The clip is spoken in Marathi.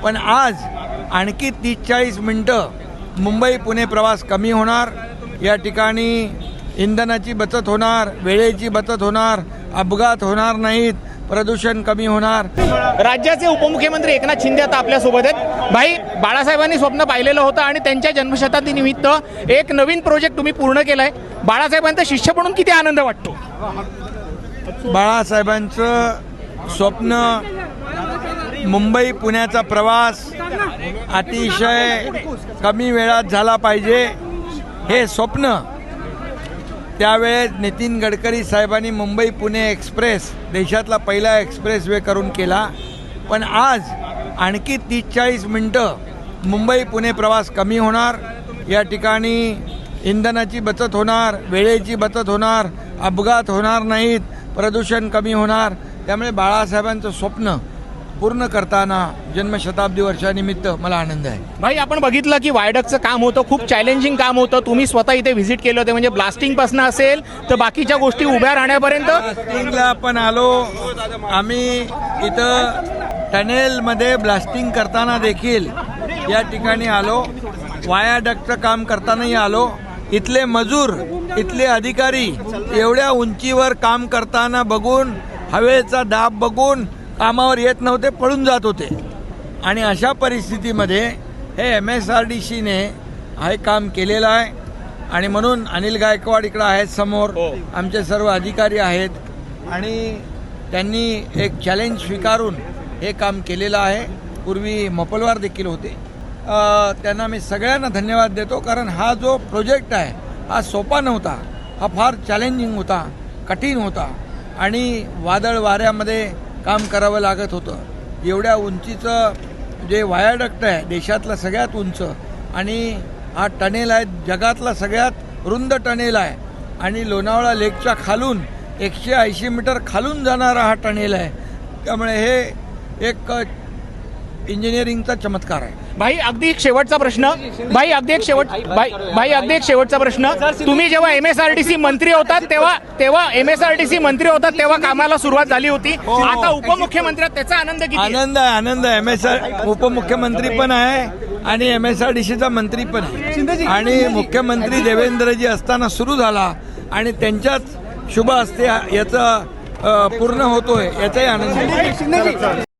पण आज आणखी 30-40 मिनटं मुंबई पुणे प्रवास कमी होणार। या ठिकाणी इंधनाची बचत होणार, वेळेची बचत होणार, अपघात होणार नाहीत, प्रदूषण कमी होणार। राज्याचे उपमुख्यमंत्री एकनाथ शिंदे आता आपल्यासोबत आहेत। भाई, बाळासाहेबांनी स्वप्न पाहिलेलं होतं आणि त्यांच्या जन्मशताब्दी निमित्त एक नवीन प्रोजेक्ट तुम्ही पूर्ण केलाय। बाळासाहेबांचा शिष्य म्हणून किती आनंद वाटतो? बाळासाहेबांचं स्वप्न मुंबई पुण्याचा प्रवास अतिशय कमी वेळात झाला पाहिजे, हे स्वप्न त्यावेळेस नितीन गडकरी साहेबांनी मुंबई पुणे एक्सप्रेस देशातला पहिला एक्सप्रेस वे करून केला। पण आज आणखी 30-40 मिनटं मुंबई पुणे प्रवास कमी होणार। या ठिकाणी इंधनाची बचत होणार, वेळेची बचत होणार, अपघात होणार नाहीत, प्रदूषण कमी होणार। त्यामुळे बाळासाहेबांचं स्वप्न पूर्ण करताना जन्मशताब्दी वर्षानिमित्त मला आनंद आहे। भाई, आपण बघितलं की वायडक्टचं काम होतं, खूप चॅलेंजिंग काम होतं। तुम्ही स्वतः इथे व्हिजिट केलं होते, म्हणजे ब्लास्टिंगपासून असेल तर बाकीच्या गोष्टी उभ्या राहण्यापर्यंत। ब्लास्टिंगला आपण आलो, आम्ही इथं टनेलमध्ये ब्लास्टिंग करताना देखील या ठिकाणी आलो, वायाडक्टचं काम करतानाही आलो। इथले मजूर, इथले अधिकारी एवढ्या उंचीवर काम करताना बघून, हवेचा दाब बघून कामावर येत नव्हते, पळून जात होते। आणि अशा परिस्थितीमध्ये हे MSRDCने हे काम केलेलं आहे। आणि म्हणून अनिल गायकवाड इकडे आहेत समोर, आमचे सर्व अधिकारी आहेत, आणि त्यांनी एक चॅलेंज स्वीकारून हे काम केलेलं आहे। पूर्वी मोपलवार देखील होते, त्यांना मी सगळ्यांना धन्यवाद देतो, कारण हा जो प्रोजेक्ट आहे हा सोपा नव्हता, हा फार चॅलेंजिंग होता, कठीण होता, आणि वादळ वाऱ्यामध्ये काम करावं लागत होतं। एवढ्या उंचीचं जे वायाडक्ट आहे देशातलं सगळ्यात उंच, आणि हा टनेल आहे जगातला सगळ्यात रुंद टनेल आहे, आणि लोणावळा लेकच्या खालून 180 मीटर खालून जाणारा हा टनेल आहे। त्यामुळे हे एक इंजिनिअरिंगचा चमत्कार आहे। भाई, अगदी एक शेवटचा प्रश्न। भाई, अगदी एक शेवटचा प्रश्न। तुम्ही जेव्हा MSRDC मंत्री होतात तेव्हा MSRDC मंत्री होतात तेव्हा कामाला सुरुवात झाली होती। आता उपमुख्यमंत्री, त्याचा आनंद किती? आनंद आहे। उपमुख्यमंत्री पण आहे आणि MSRDCचा मंत्री पण आहे, आणि मुख्यमंत्री देवेंद्रजी असताना सुरू झाला आणि त्यांच्याच शुभ हस्ते याचा पूर्ण होतोय, याचाही आनंद आहे।